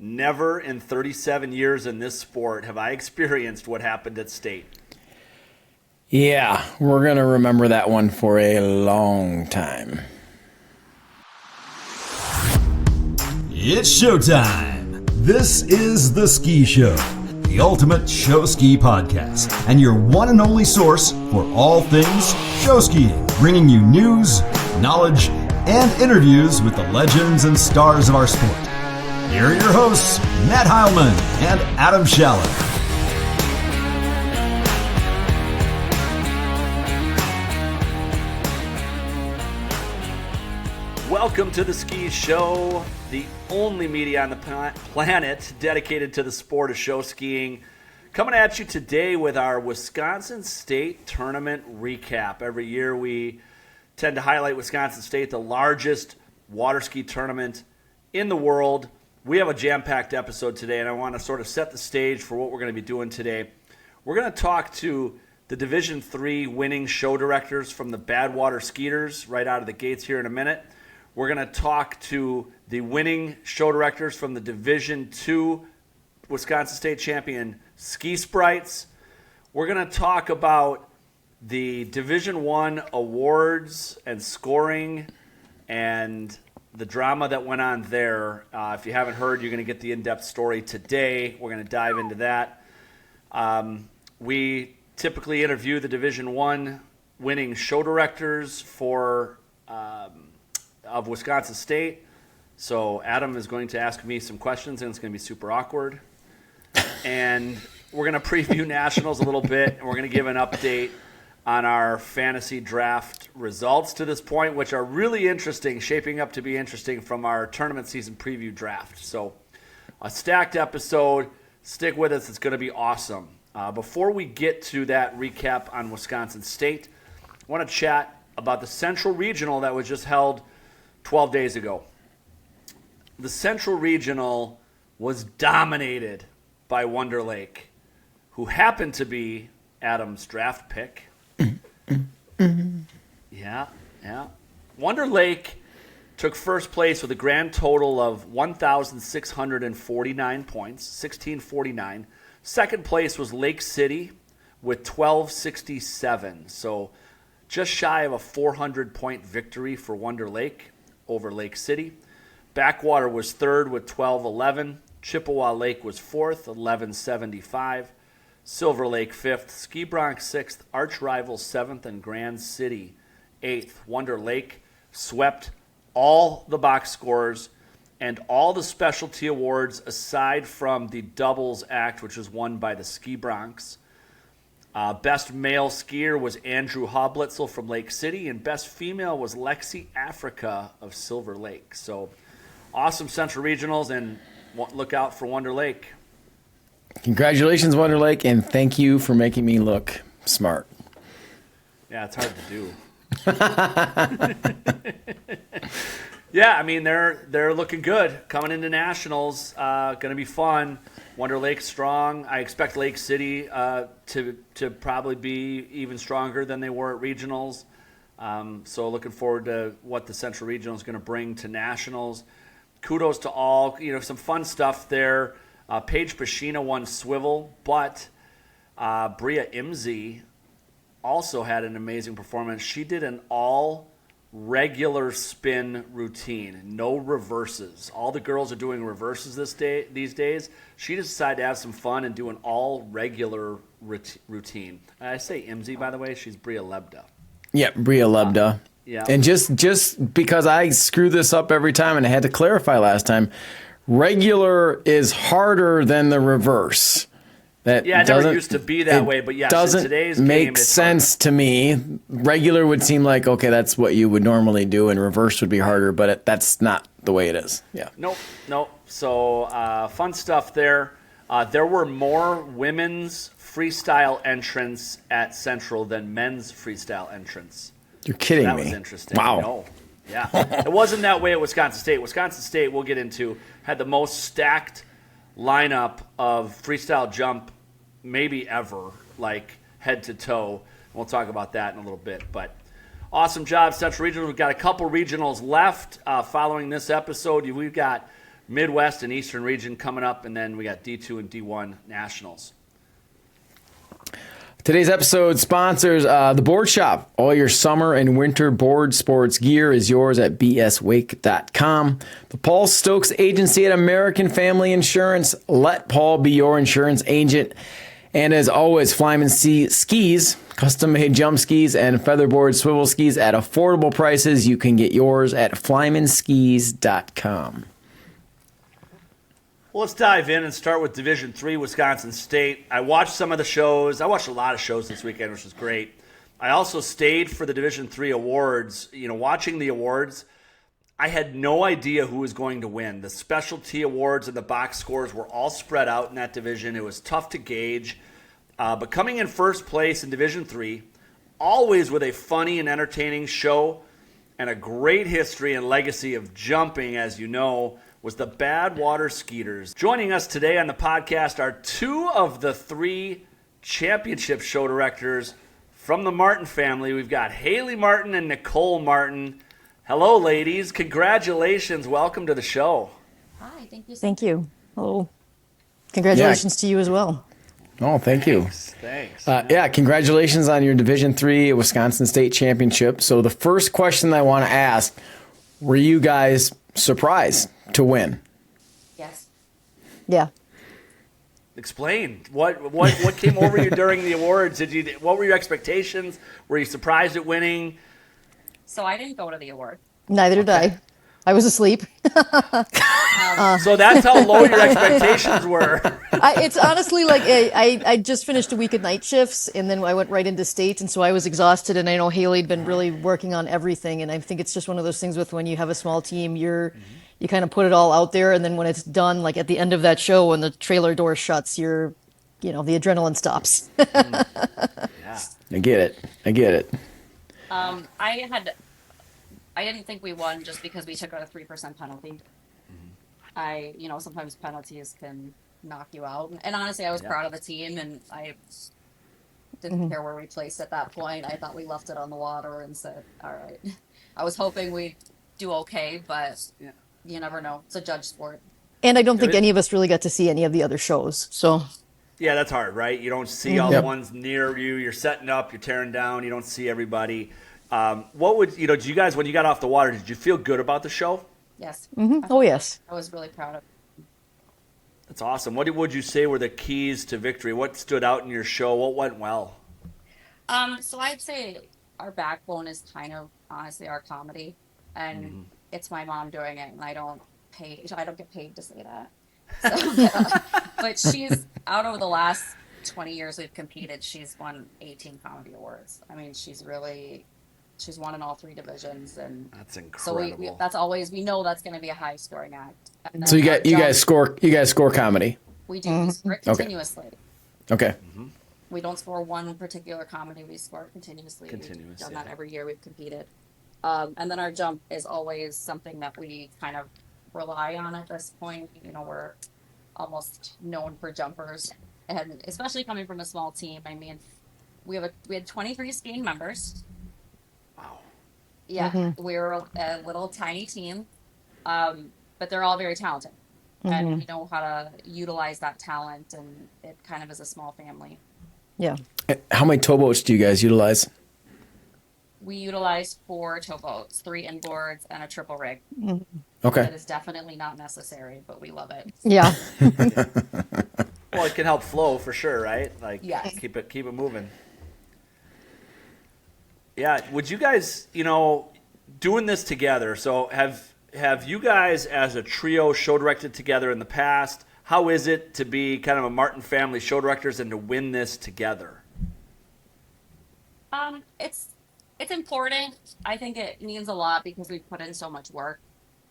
Never in 37 years in this sport have I experienced what happened at state. Yeah, we're going to remember that one for a long time. It's showtime. This is The Ski Show, the ultimate show ski podcast, and your one and only source for all things show skiing, bringing you news, knowledge, and interviews with the legends and stars of our sport. Here are your hosts, Matt Heilman and Adam Schaller. Welcome to The Ski Show, the only media on the planet dedicated to the sport of show skiing. Coming at you today with our Wisconsin State Tournament recap. Every year we tend to highlight Wisconsin State, the largest water ski tournament in the world. We have a jam-packed episode today, and I want to sort of set the stage for what we're going to be doing today. We're going to talk to the Division III winning show directors from the Badwater Ski-ters right out of the gates here in a minute. We're going to talk to the winning show directors from the Division II Wisconsin State champion Ski Sprites. We're going to talk about the Division I awards and scoring and the drama that went on there. If you haven't heard, you're going to get the in-depth story today. We're going to dive into that. We typically interview the Division I winning show directors of Wisconsin State. So Adam is going to ask me some questions, and it's going to be super awkward. And we're going to preview nationals a little bit, and we're going to give an update on our fantasy draft results to this point, which are really interesting, shaping up to be interesting from our tournament season preview draft. So a stacked episode. Stick with us. It's going to be awesome. Before we get to that recap on Wisconsin State, I want to chat about the Central Regional that was just held 12 days ago. The Central Regional was dominated by Wonder Lake, who happened to be Adam's draft pick. Yeah. Wonder Lake took first place with a grand total of 1,649 points, 1,649. Second place was Lake City with 1,267. So just shy of a 400-point victory for Wonder Lake over Lake City. Backwater was third with 1,211. Chippewa Lake was fourth, 1,175. Silver Lake fifth, Ski Bronx sixth, Arch Rivals seventh, and Grand City eighth. Wonder Lake swept all the box scores and all the specialty awards aside from the doubles act, which was won by the Ski Bronx. Best male skier was Andrew Hoblitzel from Lake City, and best female was Lexi Africa of Silver Lake. So awesome Central Regionals, and look out for Wonder Lake. Congratulations, Wonder Lake, and thank you for making me look smart. Yeah, it's hard to do. Yeah, I mean, they're looking good. Coming into nationals, going to be fun. Wonder Lake's strong. I expect Lake City to probably be even stronger than they were at regionals. So looking forward to what the Central Regional is going to bring to nationals. Kudos to all. Some fun stuff there. Paige Pashina won swivel, but Bria Imsey also had an amazing performance. She did an all-regular spin routine, no reverses. All the girls are doing reverses these days. She just decided to have some fun and do an all-regular routine. I say Imsey, by the way. She's Bria Lebda. Yeah, Bria Lebda. Yeah. And just because I screw this up every time, and I had to clarify last time, regular is harder than the reverse. It never used to be that way, but yes, doesn't in today's make game, it's sense to me. Regular would seem like, okay, that's what you would normally do, and reverse would be harder, but that's not the way it is. Yeah. Nope. So fun stuff there. There were more women's freestyle entrants at Central than men's freestyle entrants. You're kidding me. That was interesting. Wow. No. Yeah. It wasn't that way at Wisconsin State. Wisconsin State, we'll get into, had the most stacked lineup of freestyle jump maybe ever, like head to toe. We'll talk about that in a little bit. But awesome job, Central Regional. We've got a couple regionals left following this episode. We've got Midwest and Eastern region coming up, and then we got D2 and D1 nationals. Today's episode sponsors the Board Shop. All your summer and winter board sports gear is yours at bswake.com. The Paul Stokes Agency at American Family Insurance. Let Paul be your insurance agent. And as always, FlymanSkis, custom-made jump skis and Featherboard swivel skis at affordable prices. You can get yours at FlymanSkis.com. Well, let's dive in and start with Division III, Wisconsin State. I watched some of the shows. I watched a lot of shows this weekend, which was great. I also stayed for the Division III awards. Watching the awards, I had no idea who was going to win. The specialty awards and the box scores were all spread out in that division. It was tough to gauge. But coming in first place in Division III, always with a funny and entertaining show and a great history and legacy of jumping, as you know, was the Badwater Ski-ters. Joining us today on the podcast are two of the three championship show directors from the Martin family. We've got Haley Martin and Nicole Martin. Hello, ladies. Congratulations. Welcome to the show. Hi, thank you. Thank you. Hello. Congratulations to you as well. Oh, thank you. Thanks. Congratulations on your Division III Wisconsin State Championship. So the first question I want to ask, were you guys surprised to win? Yes. Yeah. Explain. What came over you during the awards? What were your expectations? Were you surprised at winning? So I didn't go to the award. Neither did I. I was asleep. So that's how low your expectations were. It's honestly like I just finished a week of night shifts, and then I went right into state, and so I was exhausted. And I know Haley'd been really working on everything, and I think it's just one of those things with when you have a small team, you kind of put it all out there, and then when it's done, like at the end of that show, when the trailer door shuts, the adrenaline stops. Yeah. I get it. I didn't think we won just because we took out a 3% penalty. Sometimes penalties can knock you out. And honestly, I was proud of the team, and I didn't care where we placed at that point. I thought we left it on the water and said, all right. I was hoping we'd do okay, but you never know. It's a judge sport. And I don't think any of us really got to see any of the other shows. So Yeah, that's hard, right? You don't see all the ones near you. You're setting up, you're tearing down. You don't see everybody. Did you guys, when you got off the water, did you feel good about the show? Yes. Oh, yes. I was really proud of it. That's awesome. What would you say were the keys to victory? What stood out in your show? What went well? So I'd say our backbone is kind of honestly our comedy, and it's my mom doing it, and I don't get paid to say that. So, but she's out over the last 20 years we've competed, she's won 18 comedy awards. I mean, she's won in all three divisions, and that's incredible. So that's always, we know that's going to be a high scoring act. So you guys score comedy. We do. We score it continuously. Okay. We don't score one particular comedy. We score it continuously. We've done that every year we've competed. And then our jump is always something that we kind of rely on at this point. We're almost known for jumpers, and especially coming from a small team. I mean, we had 23 skiing members. Wow. Yeah, we're a little tiny team, but they're all very talented, and we know how to utilize that talent, and it kind of is a small family. Yeah. How many towboats do you guys utilize? We utilize 4 towboats, 3 inboards, and a triple rig. Okay. That is definitely not necessary, but we love it. Yeah. Well, it can help flow for sure, right? Like, yes. keep it moving. Yeah. Would you guys, doing this together? So have you guys as a trio show directed together in the past? How is it to be kind of a Martin family show directors and to win this together? It's important. I think it means a lot because we've put in so much work.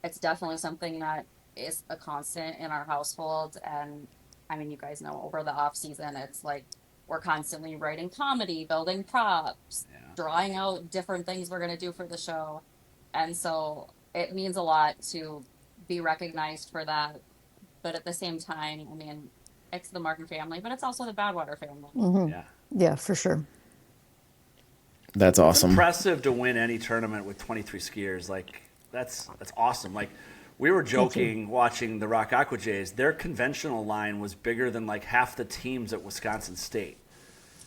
It's definitely something that is a constant in our household. And I mean, you guys know over the off season, it's like we're constantly writing comedy, building props, drawing out different things we're going to do for the show. And so it means a lot to be recognized for that. But at the same time, I mean, it's the Martin family, but it's also the Badwater family. Yeah, for sure. That's awesome. It's impressive to win any tournament with 23 skiers. Like, that's awesome. Like, We were joking watching the Rock Aqua Jays. Their conventional line was bigger than like half the teams at Wisconsin State.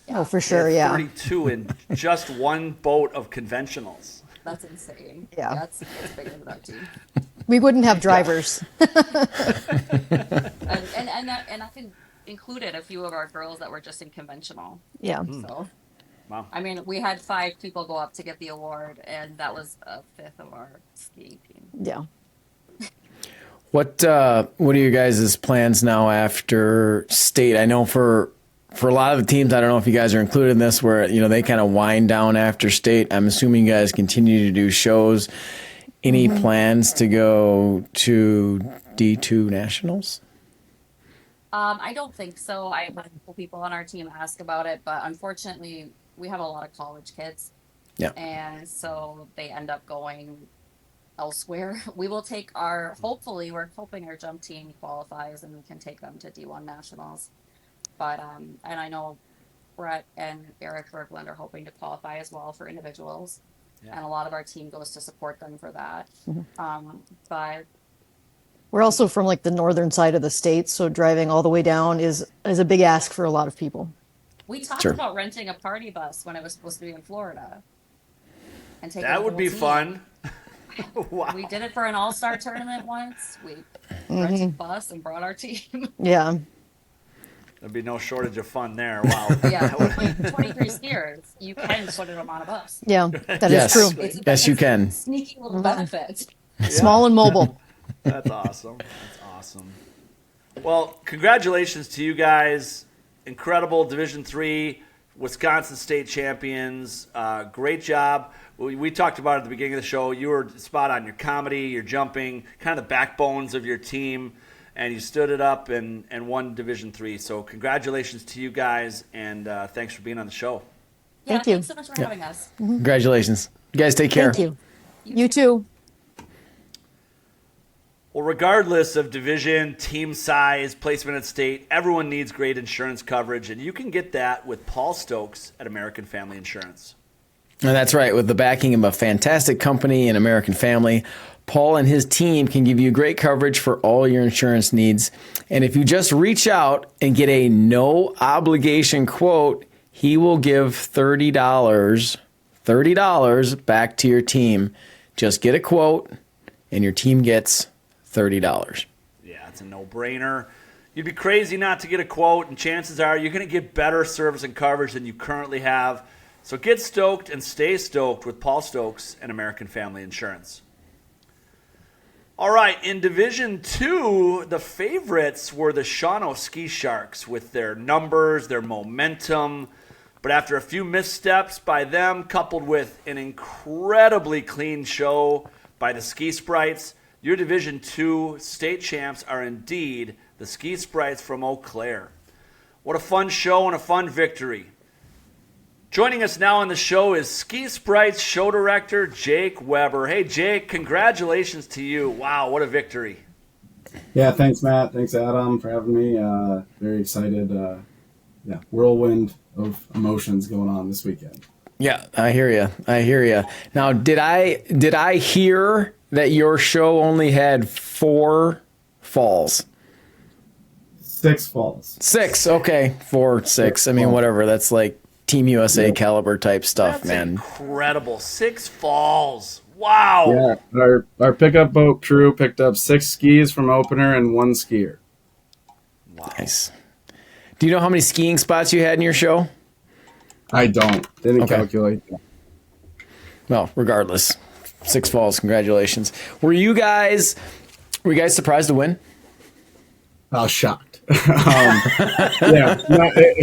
Oh, for sure, They had yeah. 32 in just one boat of conventionals. That's insane. Yeah. That's bigger than our team. We wouldn't have drivers. And that included a few of our girls that were just in conventional. Yeah. So, Wow. I mean, we had 5 people go up to get the award, and that was a fifth of our skiing team. Yeah. What are you guys' plans now after state? I know for a lot of the teams, I don't know if you guys are included in this, where they kind of wind down after state. I'm assuming you guys continue to do shows. Any plans to go to D2 Nationals? I don't think so. I had a couple people on our team ask about it, but unfortunately, we have a lot of college kids. Yeah. And so they end up going elsewhere. We will take hopefully, we're hoping our jump team qualifies and we can take them to D1 Nationals. But, and I know Brett and Eric Berglund are hoping to qualify as well for individuals. Yeah. And a lot of our team goes to support them for that. But we're also from like the northern side of the state, so driving all the way down is a big ask for a lot of people. We talked about renting a party bus when it was supposed to be in Florida. And taking That would be fun. Wow. We did it for an all-star tournament once. We rented a bus and brought our team. Yeah. There'd be no shortage of fun there. Wow. Yeah, 23 skiers. You can put them on a bus. Yeah, that is true. Yes, you can. Sneaky little benefit. Small and mobile. That's awesome. That's awesome. Well, congratulations to you guys. Incredible Division III Wisconsin State champions. Great job. We talked about it at the beginning of the show. You were spot on. Your comedy, your jumping, kind of the backbones of your team, and you stood it up and won Division III. So congratulations to you guys, and thanks for being on the show. Thank you. Thanks so much for having us. Congratulations. You guys take care. Thank you. You too. Well, regardless of division, team size, placement at state, everyone needs great insurance coverage, and you can get that with Paul Stokes at American Family Insurance. And that's right. With the backing of a fantastic company in American Family, Paul and his team can give you great coverage for all your insurance needs. And if you just reach out and get a no obligation quote, he will give $30 back to your team. Just get a quote and your team gets $30. Yeah, it's a no-brainer. You'd be crazy not to get a quote, and chances are you're going to get better service and coverage than you currently have. So get stoked and stay stoked with Paul Stokes and American Family Insurance. All right, in Division 2, the favorites were the Shawano Ski Sharks with their numbers, their momentum. But after a few missteps by them, coupled with an incredibly clean show by the Ski Sprites, your Division 2 state champs are indeed the Ski Sprites from Eau Claire. What a fun show and a fun victory. Joining us now on the show is Ski Sprites show director Jake Weber. Hey, Jake, congratulations to you. Wow, what a victory. Yeah, thanks, Matt. Thanks, Adam, for having me. Very excited. Whirlwind of emotions going on this weekend. Yeah, I hear you. Now, did I hear that your show only had 4 falls? 6 falls. 6, okay. 4, 6. I mean, whatever. That's like Team USA caliber type stuff, That's man. Incredible. 6 falls. Wow. Yeah, our pickup boat crew picked up 6 skis from opener and 1 skier. Wow. Nice. Do you know how many skiing spots you had in your show? I didn't calculate that. Well, regardless, 6 falls. Congratulations. Were you guys surprised to win? I was shocked. It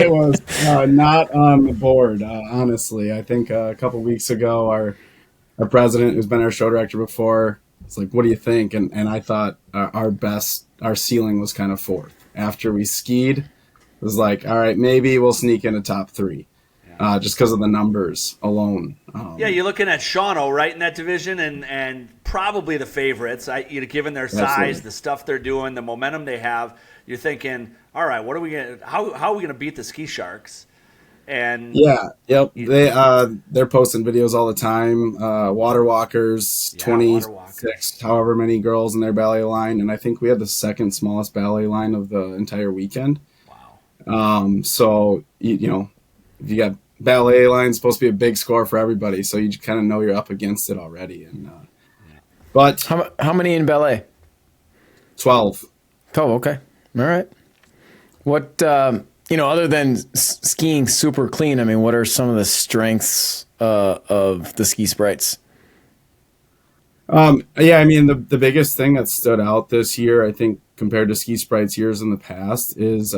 was not on the board, honestly. I think a couple weeks ago, our president, who's been our show director before, was like, what do you think? And I thought our ceiling was kind of 4th. After we skied, it was like, all right, maybe we'll sneak in a top 3. Just because of the numbers alone. You're looking at Shawano, right, in that division, and probably the favorites. Given their size, Absolutely. the stuff they're doing, the momentum they have, you're thinking, all right, how are we going to beat the Ski Sharks? And Yeah, yep. They're posting videos all the time. Water walkers, Yeah, 26, water walkers. however many girls in their ballet line, and I think we had the second smallest ballet line of the entire weekend. Wow. So you know, if you got ballet line, it's supposed to be a big score for everybody, so you kind of know you're up against it already. And but How many in ballet? 12. Oh, okay. All right. What, other than skiing super clean, I mean, what are some of the strengths of the ski sprites? Yeah, I mean the biggest thing that stood out this year, I think, compared to Ski Sprites years in the past, is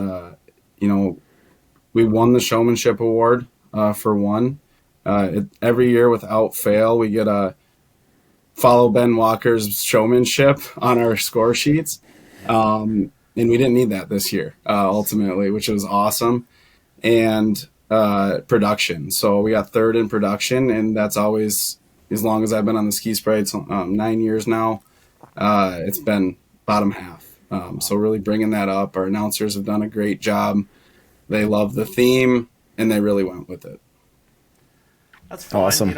we won the Showmanship Award for one. Every year without fail, we get a follow Ben Walker's showmanship on our score sheets, and we didn't need that this year ultimately, which was awesome. And production, so we got third in production, and that's always, as long as I've been on the Ski Sprites, 9 years now, it's been bottom half. So really bringing that up. Our announcers have done a great job. They love the theme, and they really went with it. That's fun. Awesome.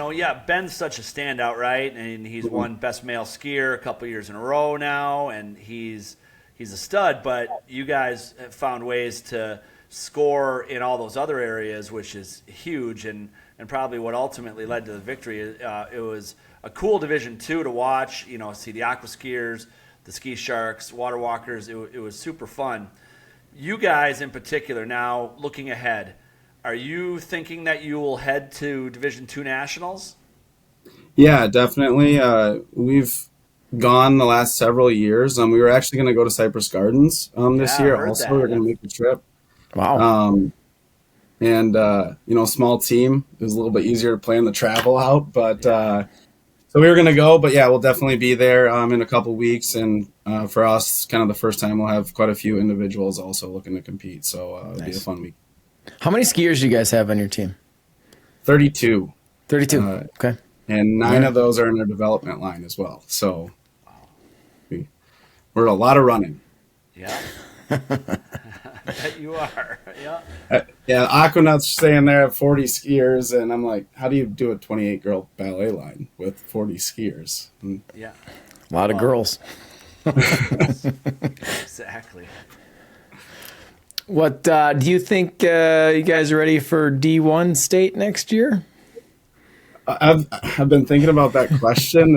Ben's such a standout, right? And he's won Best Male Skier a couple years in a row now, and he's a stud. But you guys have found ways to score in all those other areas, which is huge, and probably what ultimately led to the victory. It was a cool Division II to watch. See the Aqua Skiers, the Ski Sharks, Water Walkers. It was super fun. You guys in particular, now looking ahead, are you thinking that you will head to Division II Nationals? Yeah, definitely. We've gone the last several years. We were actually going to go to Cypress Gardens this Yeah, I year. heard Also, that. we're going to make the trip. Wow. And small team, it was a little bit easier to plan the travel out, but so we were going to go. But yeah, we'll definitely be there in a couple weeks. And for us, kind of the first time, we'll have quite a few individuals also looking to compete. So it'll be a fun week. How many skiers do you guys have on your team? 32. 32. Okay. And 9 of those are in our development line as well. So we're a lot of running. Yeah. Bet you are. Yeah. Yeah, Aquanaut's staying there at 40 skiers, and I'm like, how do you do a 28-girl ballet line with 40 skiers? And Yeah. A lot of girls. Exactly. What do you think you guys are ready for D1 state next year? I've been thinking about that question.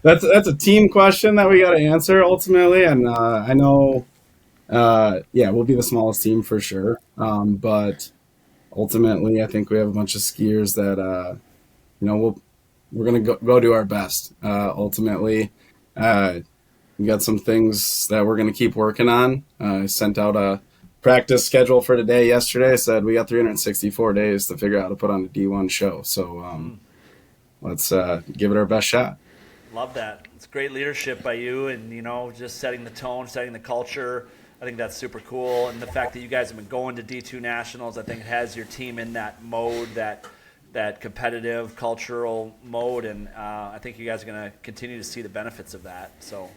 That's a team question that we got to answer ultimately, and I know, we'll be the smallest team for sure. But ultimately, I think we have a bunch of skiers that we're gonna go do our best. Ultimately, we got some things that we're gonna keep working on. I sent out a practice schedule for today yesterday. Said we got 364 days to figure out how to put on a D1 show. So let's give it our best shot. Love that. It's great leadership by you, and just setting the tone, setting the culture. I think that's super cool, and the fact that you guys have been going to D2 Nationals, I think it has your team in that mode, that competitive cultural mode, and I think you guys are going to continue to see the benefits of that. So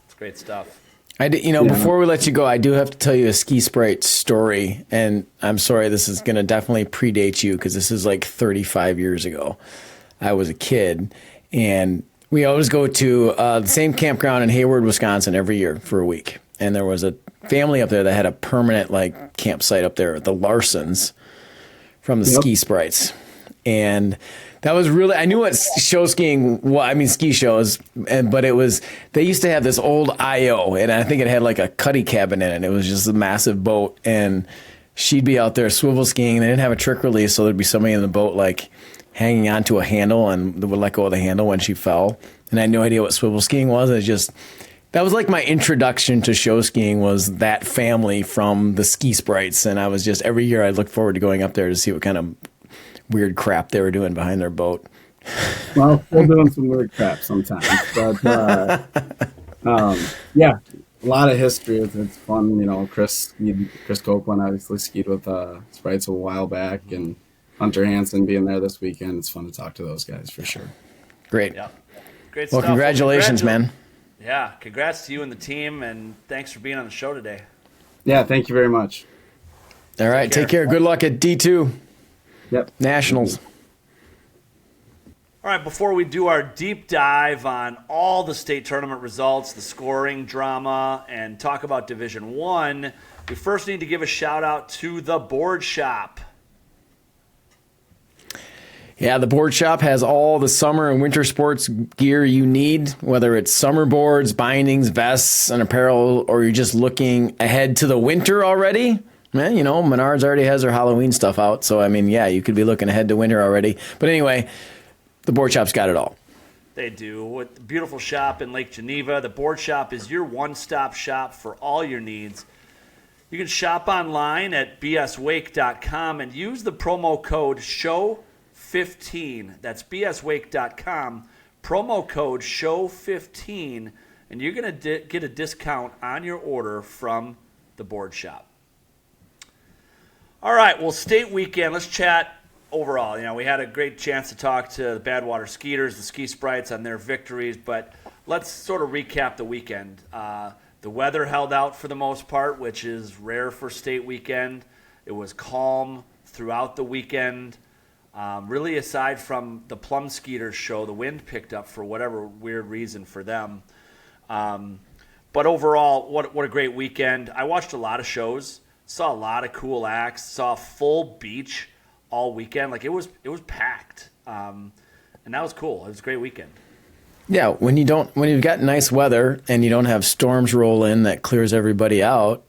it's great stuff. Before we let you go, I do have to tell you a Ski Sprite story, and I'm sorry, this is going to definitely predate you because this is like 35 years ago. I was a kid, and we always go to the same campground in Hayward, Wisconsin every year for a week. And there was a family up there that had a permanent campsite up there, the Larsons from the Ski Sprites. And that was really, I knew what show skiing was, ski shows, but they used to have this old IO, and I think it had like a cuddy cabin in it. It was just a massive boat, and she'd be out there swivel skiing, and they didn't have a trick release, so there'd be somebody in the boat hanging onto a handle, and they would let go of the handle when she fell. And I had no idea what swivel skiing was. That was like my introduction to show skiing, was that family from the Ski Sprites. And I was just, every year I looked forward to going up there to see what kind of weird crap they were doing behind their boat. Well, we're doing some weird crap sometimes, but a lot of history. It's fun. Chris Copeland obviously skied with Sprites a while back, and Hunter Hansen being there this weekend. It's fun to talk to those guys for sure. Great. Yeah. Great Well, stuff. congratulations, man. Yeah, congrats to you and the team, and thanks for being on the show today. Yeah, thank you very much. All right, take care. Good luck at D2 Yep. Nationals. All right, before we do our deep dive on all the state tournament results, the scoring drama, and talk about Division 1, we first need to give a shout out to the Board Shop. Yeah, the Board Shop has all the summer and winter sports gear you need, whether it's summer boards, bindings, vests, and apparel, or you're just looking ahead to the winter already. Man, you know, Menards already has their Halloween stuff out. So, I mean, yeah, you could be looking ahead to winter already. But anyway, the Board Shop's got it all. They do. With the beautiful shop in Lake Geneva, the Board Shop is your one-stop shop for all your needs. You can shop online at bswake.com and use the promo code SHOW15. That's bswake.com, promo code SHOW15, and you're going to get a discount on your order from the Board Shop. All right, well, state weekend, let's chat overall. You know, we had a great chance to talk to the Badwater Ski-ters, the Ski Sprites on their victories, but let's sort of recap the weekend. The weather held out for the most part, which is rare for state weekend. It was calm throughout the weekend. Really, aside from the Plum Skeeters show, the wind picked up for whatever weird reason for them. But overall, what a great weekend. I watched a lot of shows, saw a lot of cool acts, saw a full beach all weekend. Like, it was packed. And that was cool. It was a great weekend. Yeah, when you've got nice weather and you don't have storms roll in that clears everybody out,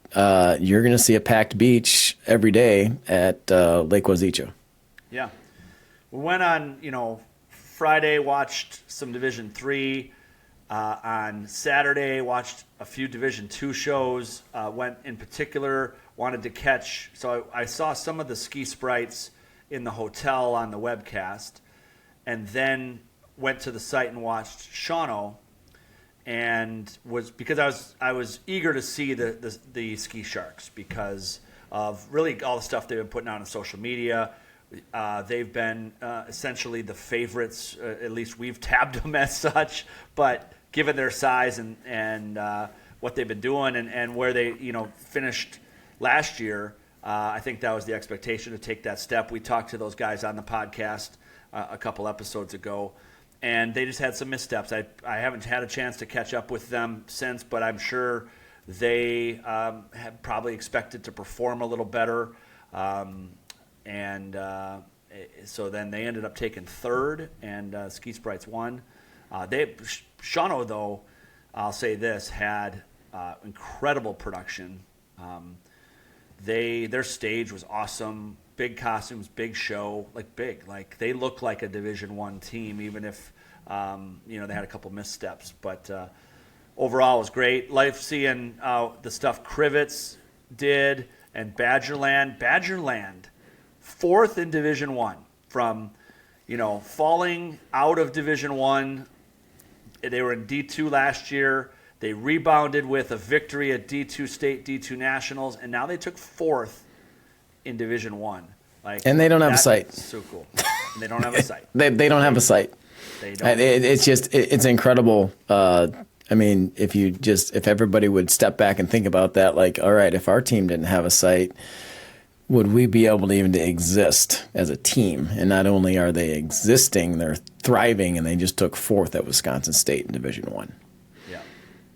you're going to see a packed beach every day at Lake Wazicho. Yeah. We went on, Friday, watched some Division 3. On Saturday, watched a few Division 2 shows. Wanted to catch, so I saw some of the Ski Sprites in the hotel on the webcast, and then went to the site and watched Shawano, and I was eager to see the Ski Sharks because of really all the stuff they've been putting out on social media. They've been essentially the favorites, at least we've tabbed them as such, but given their size and what they've been doing and where they finished last year, I think that was the expectation to take that step. We talked to those guys on the podcast a couple episodes ago, and they just had some missteps. I haven't had a chance to catch up with them since, but I'm sure they had probably expected to perform a little better. So then they ended up taking third, and Ski Sprites won. Shawano, though, I'll say this, had incredible production. Their stage was awesome. Big costumes, big show, like they look like a Division 1 team, even if they had a couple missteps. But overall, it was great. Life seeing the stuff Crivets did and Badgerland, fourth in Division 1 from falling out of Division 1. They were in D2 last year. They rebounded with a victory at D2 State, D2 Nationals, and now they took fourth in Division 1. And they don't have a site. So cool. And they don't have a site. They don't have a site. They don't. It's incredible. If everybody would step back and think about that, all right, if our team didn't have a site, would we be able to even exist as a team? And not only are they existing, they're thriving, and they just took fourth at Wisconsin State in Division 1.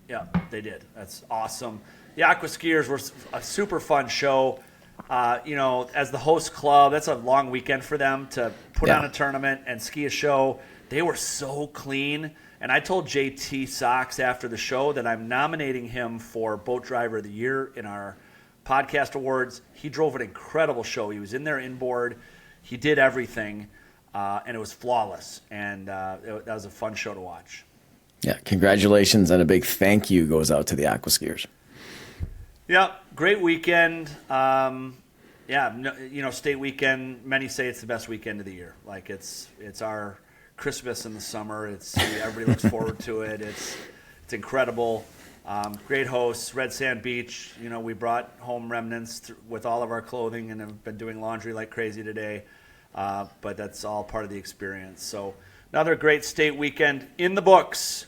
Yeah, they did. That's awesome. The Aqua Skiers were a super fun show. As the host club, that's a long weekend for them to put on a tournament and ski a show. They were so clean. And I told JT Sox after the show that I'm nominating him for Boat Driver of the Year in our podcast awards. He drove an incredible show. He was in there inboard. He did everything, and it was flawless. And that was a fun show to watch. Yeah, congratulations, and a big thank you goes out to the Aqua Skiers. Yeah, great weekend. State weekend, many say it's the best weekend of the year. It's our Christmas in the summer. Everybody looks forward to it. It's incredible. Great hosts, Red Sand Beach. We brought home remnants with all of our clothing and have been doing laundry like crazy today. But that's all part of the experience. So another great state weekend in the books.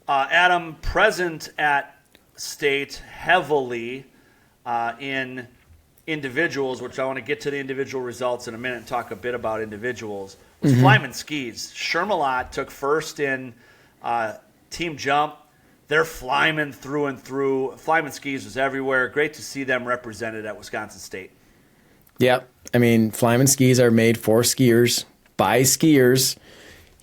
Adam, present at state heavily in individuals, which I want to get to the individual results in a minute and talk a bit about individuals, was FlymanSkis. Shermalot took first in team jump. They're Flyman through and through. FlymanSkis was everywhere. Great to see them represented at Wisconsin State. Yep. I mean, FlymanSkis are made for skiers, by skiers.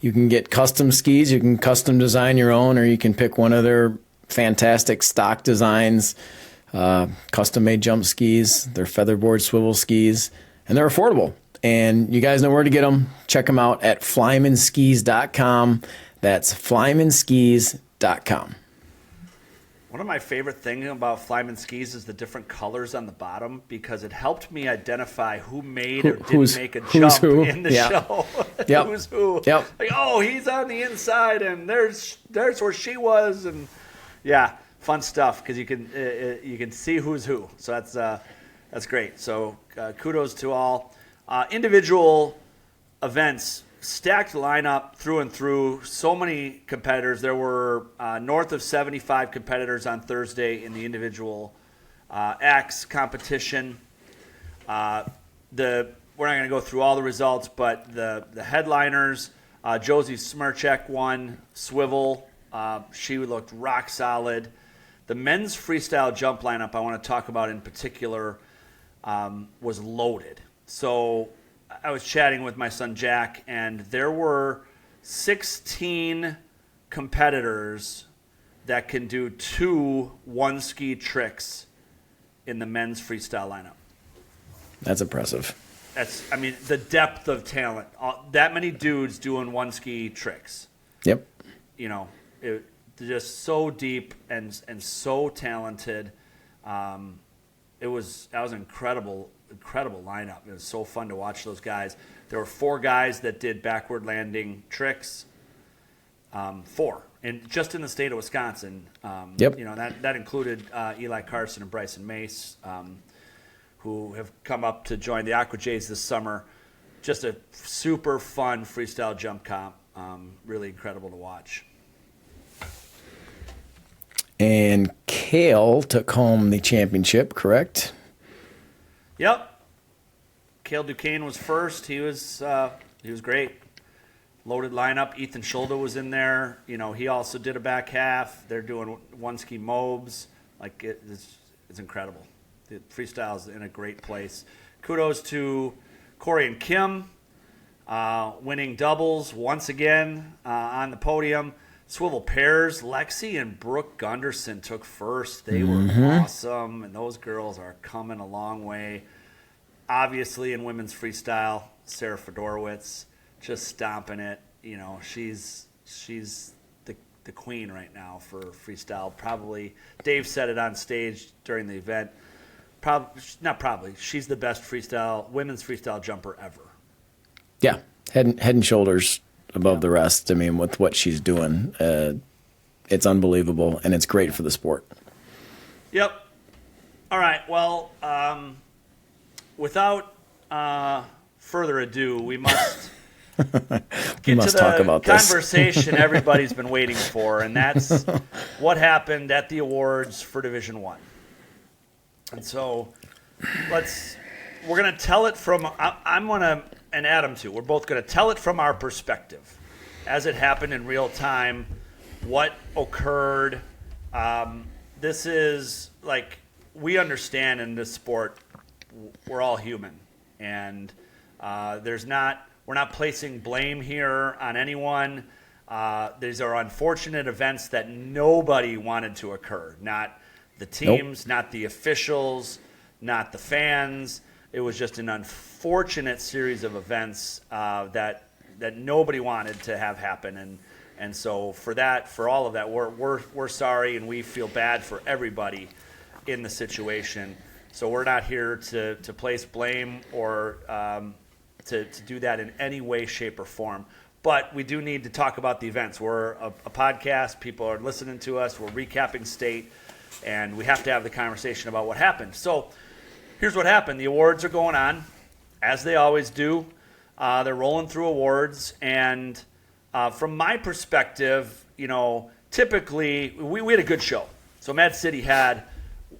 You can get custom skis. You can custom design your own, or you can pick one of their fantastic stock designs, custom-made jump skis. They're Featherboard swivel skis, and they're affordable. And you guys know where to get them. Check them out at FlymanSkis.com. That's FlymanSkis.com. One of my favorite things about FlymanSkis is the different colors on the bottom, because it helped me identify who made or didn't make a jump in the show. Yep. Who's who. Yep. Like, oh, he's on the inside, and there's where she was, and yeah, fun stuff because you can see who's who. So that's great. So kudos to all. Individual events. Stacked lineup through and through. So many competitors. There were north of 75 competitors on Thursday in the individual X competition. We're not going to go through all the results, but the headliners, Josie Smirchek won swivel. She looked rock solid. The men's freestyle jump lineup I want to talk about in particular was loaded. So I was chatting with my son Jack, and there were 16 competitors that can do 2 one-ski tricks in the men's freestyle lineup. That's impressive. I mean, the depth of talent. That many dudes doing one-ski tricks. Yep. You know, they're just so deep and so talented. That was incredible lineup. It was so fun to watch those guys. There were 4 guys that did backward landing tricks. 4, and just in the state of Wisconsin. Yep. You know, that included Eli Carson and Bryson Mace, who have come up to join the Aqua Jays this summer. Just a super fun freestyle jump comp. Really incredible to watch. And Kale took home the championship, correct? Yep. Cale Duquesne was first. He was great. Loaded lineup. Ethan Schulda was in there. You know, he also did a back half. They're doing one-ski mobs. Like, it's incredible. The freestyle's in a great place. Kudos to Corey and Kim, winning doubles once again on the podium. Swivel pairs, Lexi and Brooke Gunderson took first. They were awesome, and those girls are coming a long way. Obviously, in women's freestyle, Sarah Fedorowicz just stomping it. You know, she's the queen right now for freestyle. Probably, Dave said it on stage during the event. She's the best women's freestyle jumper ever. Yeah, head and shoulders above the rest. I mean, with what she's doing, it's unbelievable, and it's great for the sport. Yep. All right. Well, without further ado, we must get to talk the about this. conversation everybody's been waiting for, and that's what happened at the awards for Division I. And so we're going to tell it from, and Adam too, we're both going to tell it from our perspective as it happened in real time, what occurred. This is like, we understand in this sport, we're all human, and we're not placing blame here on anyone. These are unfortunate events that nobody wanted to occur, not the teams, not the officials, not the fans. It was just an unfortunate series of events that nobody wanted to have happen, and so for all of that, we're sorry, and we feel bad for everybody in the situation. So we're not here to place blame or to do that in any way, shape, or form. But we do need to talk about the events. We're a podcast. People are listening to us. We're recapping state, and we have to have the conversation about what happened. So here's what happened. The awards are going on, as they always do. They're rolling through awards, and from my perspective, you know, typically we had a good show. So Mad City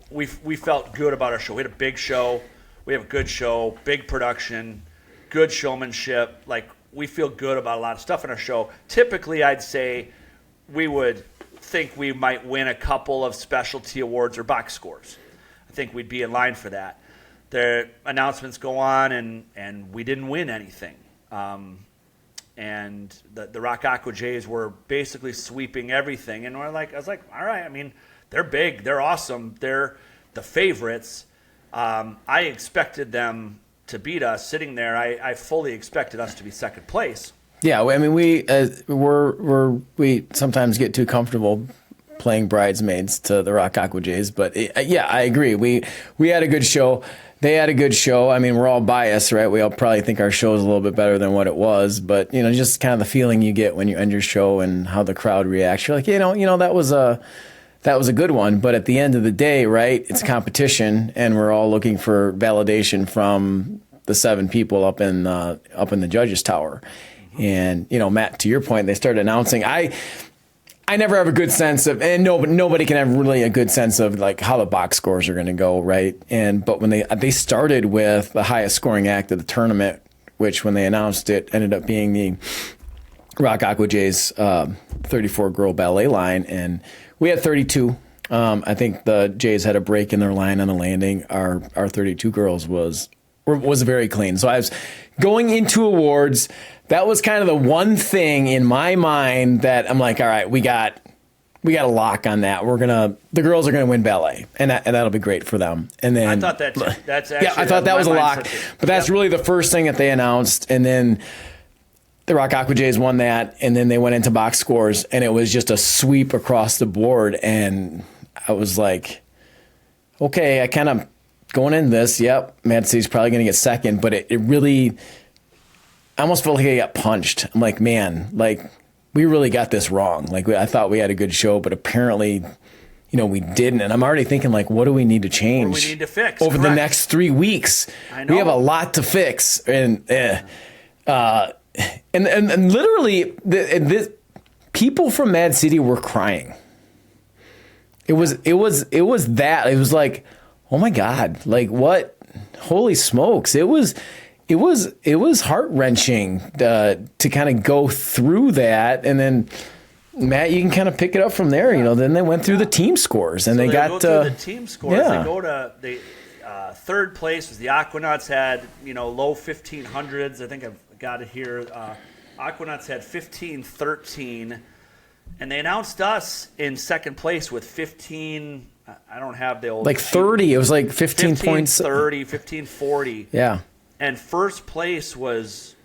we felt good about our show. We had a big show. we have a good show, big production, good showmanship. Like, we feel good about a lot of stuff in our show. Typically, I'd say we would think we might win a couple of specialty awards or box scores. I think we'd be in line for that. The announcements go on, and we didn't win anything. And the Rock Aqua Jays were basically sweeping everything. And I was like, all right, I mean, they're big, they're awesome, they're the favorites. I expected them to beat us. Sitting there, I fully expected us to be second place. Yeah, I mean, we sometimes get too comfortable playing bridesmaids to the Rock Aqua Jays, but yeah, I agree. We had a good show. They had a good show. I mean, we're all biased, right? We all probably think our show is a little bit better than what it was, but just kind of the feeling you get when you end your show and how the crowd reacts. You're like, that was a good one. But at the end of the day, right? It's competition, and we're all looking for validation from the 7 people up in the judges' tower. And Matt, to your point, they started announcing. I never have a good sense of, and nobody can have really a good sense of like how the box scores are going to go, right? But when they started with the highest scoring act of the tournament, which when they announced it ended up being the Rock Aqua Jays 34 girl ballet line, and we had 32. I think the Jays had a break in their line on the landing. Our 32 girls was very clean. So I was going into awards. That was kind of the one thing in my mind that I'm like, all right, we got a lock on that. The girls are gonna win ballet, and that'll be great for them. And then I thought that's actually, I thought that was a lock. But that's really the first thing that they announced, and then the Rock Aqua Jays won that, and then they went into box scores, and it was just a sweep across the board. And I was like, okay, I kind of going into this, yep, Mad City's probably gonna get second, but it really. I almost felt like I got punched. I'm like, man, like we really got this wrong. Like I thought we had a good show, but apparently, we didn't. And I'm already thinking like, what do we need to change? What do we need to fix over the next 3 weeks? I know. We have a lot to fix, and literally, this people from Mad City were crying. It was that. It was like, oh my God, like what? Holy smokes! It was heart-wrenching to kind of go through that, and then Matt, you can kind of pick it up from there. Then they went through the team scores, and so they got go through the team scores. Yeah. They go to the third place was the Aquanauts had low 1500s. I think I've got it here. Aquanauts had 1513, and they announced us in second place with 15. I don't have the old 30. It was like 15 points. 1530, 1540. Yeah. And first place was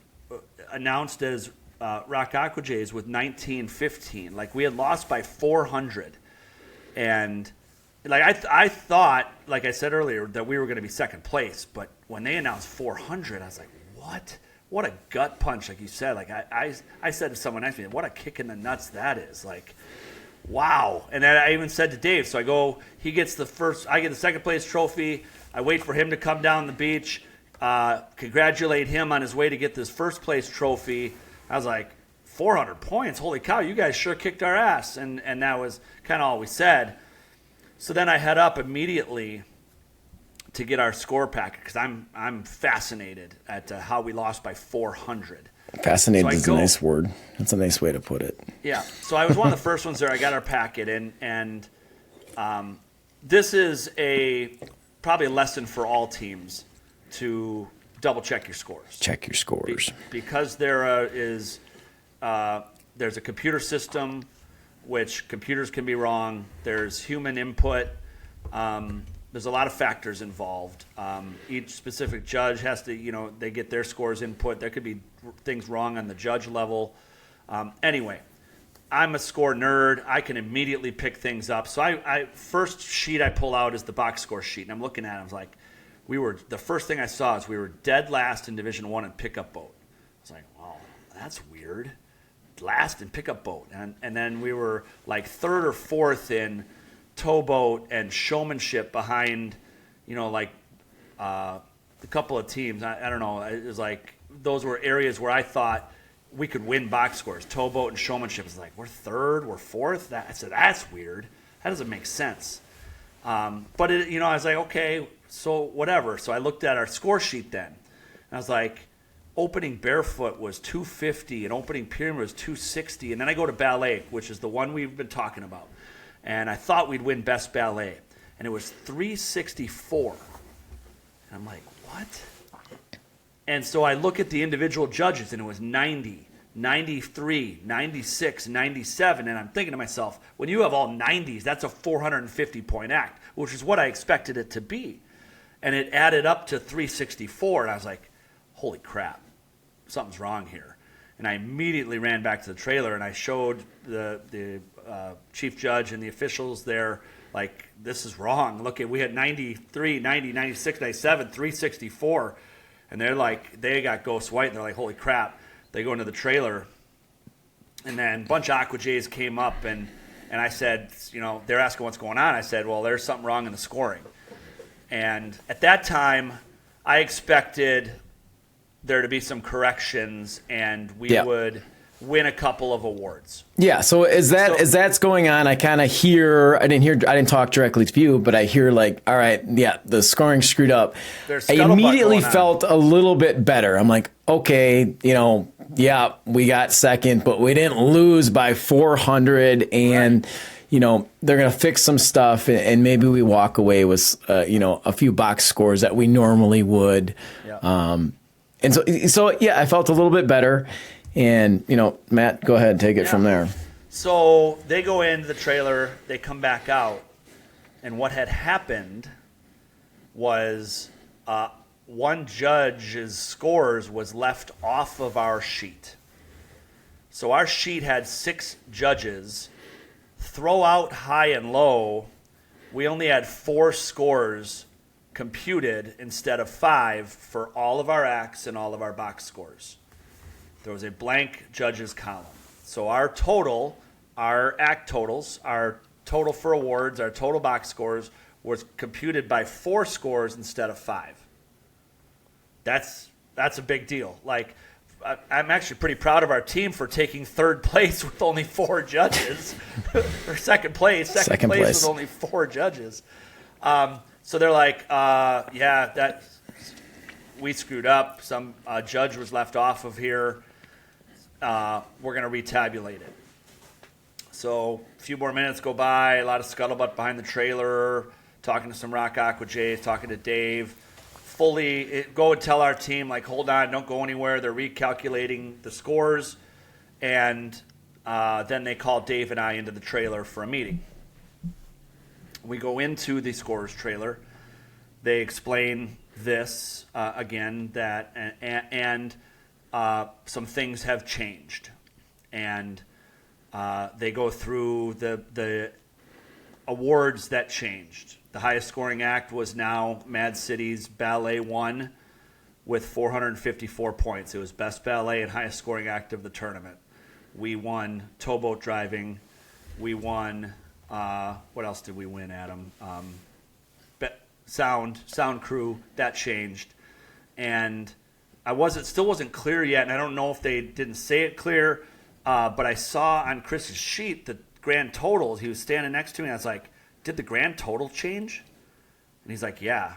announced as Rock Aqua Jays with 1915. Like we had lost by 400, and like I thought, like I said earlier, that we were going to be second place. But when they announced 400, I was like, what? What a gut punch, like you said. Like I said to someone next to me, what a kick in the nuts that is. Like, wow. And then I even said to Dave, so I go, he gets the first, I get the second place trophy. I wait for him to come down the beach. Congratulate him on his way to get this first place trophy. I was like, 400 points, holy cow, you guys sure kicked our ass. And that was kind of all we said. So then I head up immediately to get our score packet because I'm fascinated at how we lost by 400. Fascinated is a nice word. That's a nice way to put it. Yeah, so I was one of the first ones there. I got our packet, and this is probably a lesson for all teams to double check your scores. Check your scores. Because there's a computer system, which computers can be wrong. There's human input. There's a lot of factors involved. Each specific judge has to, they get their scores input. There could be things wrong on the judge level. Anyway, I'm a score nerd. I can immediately pick things up. So I first sheet I pull out is the box score sheet, and I'm looking at it. I was like, the first thing I saw is we were dead last in Division I in pickup boat. I was like, well, that's weird. Last in pickup boat. And then we were like third or fourth in towboat and showmanship behind, a couple of teams. I don't know. It was like those were areas where I thought we could win box scores. Towboat and showmanship is like, we're third, we're fourth. I said, that's weird. That doesn't make sense. But I was like, okay, so whatever. So I looked at our score sheet then, and I was like, opening barefoot was 250 and opening pyramid was 260. And then I go to ballet, which is the one we've been talking about. And I thought we'd win best ballet. And it was 364. And I'm like, what? And so I look at the individual judges, and it was 90, 93, 96, 97. And I'm thinking to myself, when you have all 90s, that's a 450-point act, which is what I expected it to be. And it added up to 364. And I was like, holy crap, something's wrong here. And I immediately ran back to the trailer, and I showed the chief judge and the officials there, like, this is wrong. Look, we had 93, 90, 96, 97, 364. And they're like, they got ghost white, and they're like, holy crap. They go into the trailer, and then a bunch of Aqua Jays came up, and I said, they're asking what's going on. I said, well, there's something wrong in the scoring. And at that time, I expected there to be some corrections, and we would win a couple of awards. Yeah. So as that's going on, I kind of hear. I didn't talk directly to you, but I hear like, all right, yeah, the scoring screwed up. I immediately felt a little bit better. I'm like, okay, yeah, we got second, but we didn't lose by 400, and they're gonna fix some stuff, and maybe we walk away with a few box scores that we normally would. Yeah. And so yeah, I felt a little bit better. And, Matt, go ahead and take it from there. So they go into the trailer, they come back out, and what had happened was one judge's scores was left off of our sheet. So our sheet had 6 judges. Throw out high and low, we only had 4 scores computed instead of 5 for all of our acts and all of our box scores. There was a blank judges column. So our total, our act totals, our total for awards, our total box scores was computed by 4 scores instead of 5. That's a big deal. Like, I'm actually pretty proud of our team for taking 3rd place with only 4 judges, or second place with only 4 judges. So they're like, yeah, that we screwed up. Some judge was left off of here. We're going to retabulate it. So a few more minutes go by, a lot of scuttlebutt behind the trailer, talking to some Rock Aqua Jays, talking to Dave. Go and tell our team, like, hold on, don't go anywhere. They're recalculating the scores. And then they call Dave and I into the trailer for a meeting. We go into the scores trailer. They explain this again, that and some things have changed, and they go through the awards that changed. The highest scoring act was now Mad City's Ballet 1 with 454 points. It was best ballet and highest scoring act of the tournament. We won towboat driving. We won, what else did we win, Adam? Sound crew, that changed. And still wasn't clear yet, and I don't know if they didn't say it clear, but I saw on Chris's sheet the grand totals. He was standing next to me, and I was like, did the grand total change? And he's like, yeah.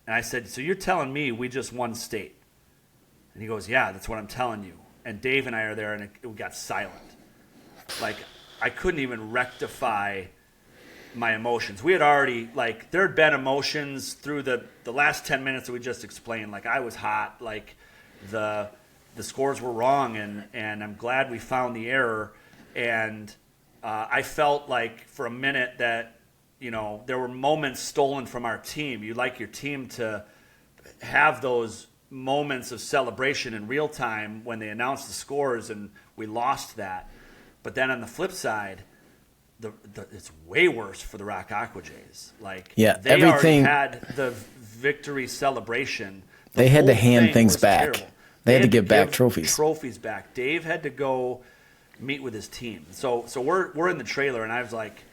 And I said, so you're telling me we just won state? And he goes, yeah, that's what I'm telling you. And Dave and I are there, and it got silent. Like, I couldn't even rectify my emotions. We had already, like, there had been emotions through the last 10 minutes that we just explained. Like, I was hot. Like, the scores were wrong, and I'm glad we found the error. And I felt like for a minute that, there were moments stolen from our team. You'd like your team to have those moments of celebration in real time when they announced the scores, and we lost that. But then on the flip side, it's way worse for the Rock Aqua Jays. Like, they already had the victory celebration. They had to hand things back. Terrible. They had to give back trophies. Trophies back. Dave had to go meet with his team. So we're in the trailer, and I was like,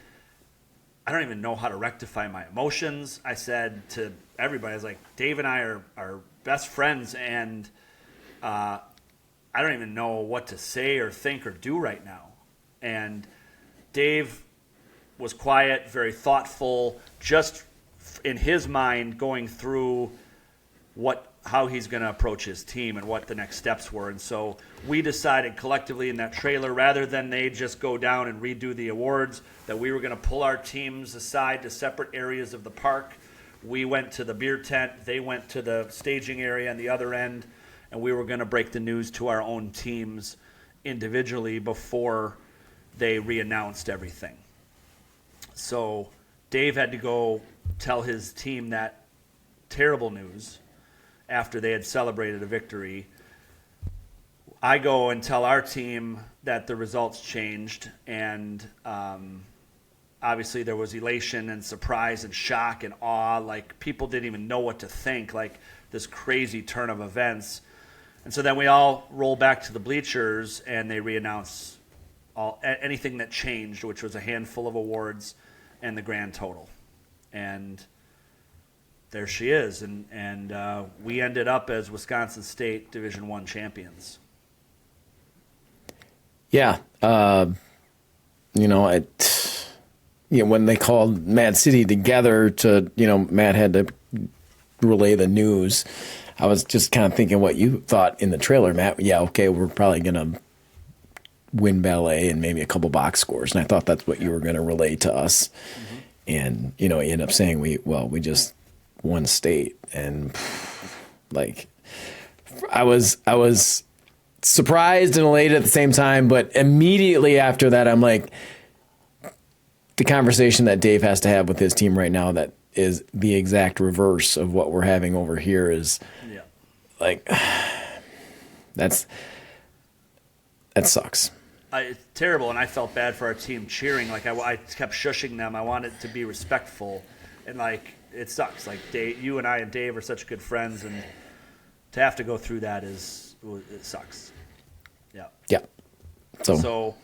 I don't even know how to rectify my emotions. I said to everybody, I was like, Dave and I are best friends, and I don't even know what to say or think or do right now. And Dave was quiet, very thoughtful, just in his mind going through how he's going to approach his team and what the next steps were. And so we decided collectively in that trailer, rather than they just go down and redo the awards, that we were going to pull our teams aside to separate areas of the park. We went to the beer tent. They went to the staging area on the other end, and we were going to break the news to our own teams individually before they re-announced everything. So Dave had to go tell his team that terrible news after they had celebrated a victory. I go and tell our team that the results changed, and obviously there was elation and surprise and shock and awe. Like, people didn't even know what to think, like this crazy turn of events. And so then we all roll back to the bleachers, and they re-announce anything that changed, which was a handful of awards and the grand total. And there she is, and we ended up as Wisconsin State Division I champions. Yeah, when they called Mad City together to, Matt had to relay the news. I was just kind of thinking what you thought in the trailer, Matt. Yeah, okay, we're probably gonna win ballet and maybe a couple box scores, and I thought that's what you were gonna relay to us. Mm-hmm. And you end up saying we just won state, and I was surprised and elated at the same time, but immediately after that I'm like, the conversation that Dave has to have with his team right now that is the exact reverse of what we're having over here is that sucks. It's terrible, and I felt bad for our team cheering. Like, I kept shushing them. I wanted to be respectful, and it sucks. Like, Dave, you and I and Dave are such good friends, and to have to go through that it sucks. Yeah. Yeah. So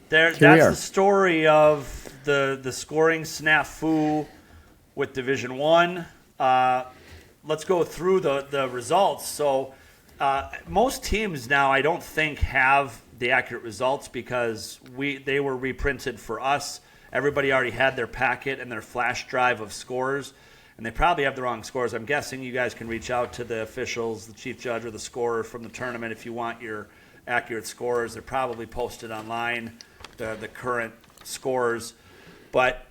that's the story of the scoring snafu with Division I. Let's go through the results. So most teams now, I don't think, have the accurate results because they were reprinted for us. Everybody already had their packet and their flash drive of scores, and they probably have the wrong scores. I'm guessing you guys can reach out to the officials, the chief judge or the scorer from the tournament if you want your accurate scores. They're probably posted online, the current scores. But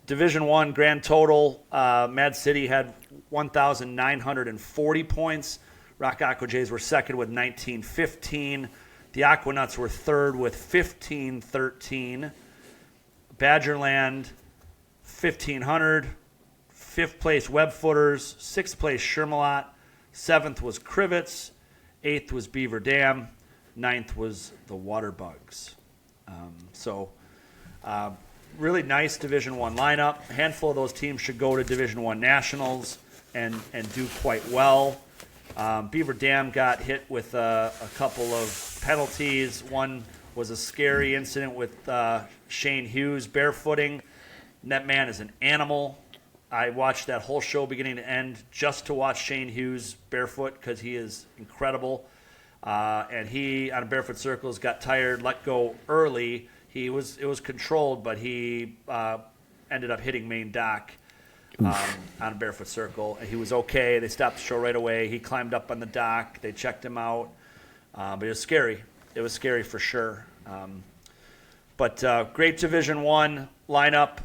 Division I grand total, Mad City had 1,940 points. Rock Aqua Jays were second with 1,915. The Aquanuts were third with 1,513. Badgerland, 1,500. Fifth place Webfooters. Sixth place Shermalot. Seventh was Crivets. Eighth was Beaver Dam. Ninth was the Waterbugs. Really nice Division I lineup. A handful of those teams should go to Division I Nationals and do quite well. Beaver Dam got hit with a couple of penalties. One was a scary incident with Shane Hughes barefooting. That man is an animal. I watched that whole show beginning to end just to watch Shane Hughes barefoot because he is incredible. And he, on barefoot circles, got tired, let go early. It was controlled, but he ended up hitting main dock on a barefoot circle. And he was okay. They stopped the show right away. He climbed up on the dock. They checked him out. But it was scary. It was scary for sure. But great Division I lineup.